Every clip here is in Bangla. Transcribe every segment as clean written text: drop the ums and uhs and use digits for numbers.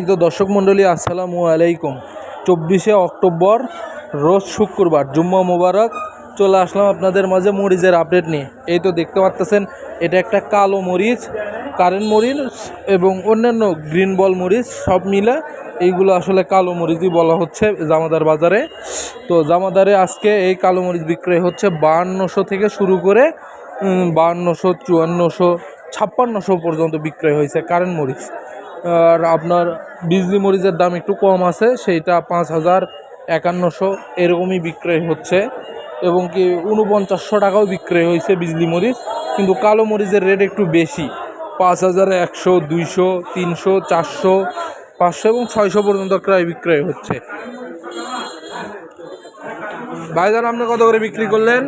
তো দর্শক মণ্ডলী আসসালামু আলাইকুম। 24শে অক্টোবর রোজ শুক্রবার, জুম্মা মোবারক। চলে আসলাম আপনাদের মাঝে মরিচের আপডেট নিয়ে। এই তো দেখতে পাচ্ছেন, এটা একটা কালো মরিচ, কারেন্ট মরিচ এবং অন্যান্য গ্রিন বল মরিচ সব মিলে এইগুলো আসলে কালো মরিচই বলা হচ্ছে জামাদার বাজারে। তো জামাদারে আজকে এই কালো মরিচ বিক্রয় হচ্ছে 5200 থেকে শুরু করে 5200, 5400, 5600 পর্যন্ত বিক্রয় হয়েছে কারেন্ট মরিচ। আর আপনার বিজলি মরিচের দাম একটু কম আছে, সেইটা 5000, 5100 এরকমই বিক্রয় হচ্ছে। এবং কি 4900 টাকাও বিক্রয় হয়েছে বিজলি মরিচ। কিন্তু কালো মরিচের রেট একটু বেশি, 5100, 200, 300, 400, 500 এবং 600 পর্যন্ত ক্রয় বিক্রয় হচ্ছে। ভাইজান আপনি কত করে বিক্রি করলেন?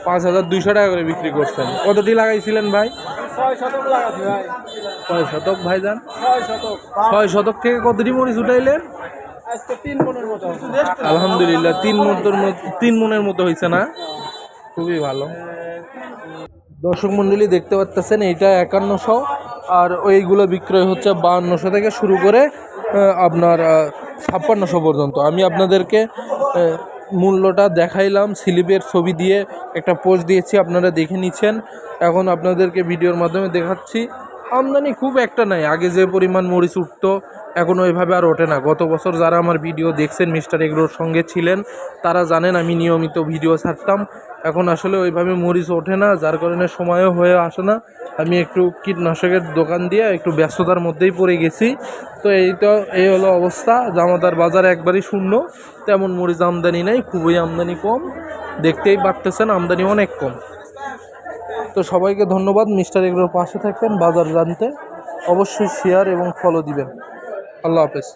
5200 টাকা করে বিক্রি করছেন। কতটি লাগাইছিলেন ভাই? 6 শতক। ভাইজান 6 শতক থেকে কতটি মরিচ উঠাইলেন? আলহামদুলিল্লাহ 3 মনের মতো হয়েছে না? খুবই ভালো। দর্শক মণ্ডলী দেখতে পাচ্ছেন, এইটা 5100 আর ওইগুলো বিক্রয় হচ্ছে 5200 থেকে শুরু করে আপনার 5600 পর্যন্ত। আমি আপনাদেরকে মূল্যটা দেখাইলাম, স্লিপের ছবি দিয়ে একটা পোস্ট দিয়েছি, আপনারা দেখে নিচ্ছেন। এখন আপনাদেরকে ভিডিওর মাধ্যমে দেখাচ্ছি। আমদানি খুব একটা নাই, আগে যে পরিমাণ মরিচ উঠতো এখন ওইভাবে আর ওঠে না। গত বছর যারা আমার ভিডিও দেখছেন, মিস্টার এগ্রোর সঙ্গে ছিলেন, তারা জানেন আমি নিয়মিত ভিডিও ছাড়তাম। এখন আসলে ওইভাবে মরিচ ওঠে না, যার কারণে সময়ও হয়ে আসে না। আমি একটু কীটনাশকের দোকান দিয়ে একটু ব্যস্ততার মধ্যেই পড়ে গেছি। তো এই হলো অবস্থা। জামাদার বাজার একবারই শূন্য, তেমন মরিচ আমদানি নেই, খুবই আমদানি কম। দেখতেই পারতেছেন আমদানি অনেক কম। তো সবাইকে ধন্যবাদ। মিস্টার এগ্রোর পাশে থাকবেন, বাজার জানতে অবশ্যই শেয়ার এবং ফলো দিবেন। আল্লাহ হাফেজ।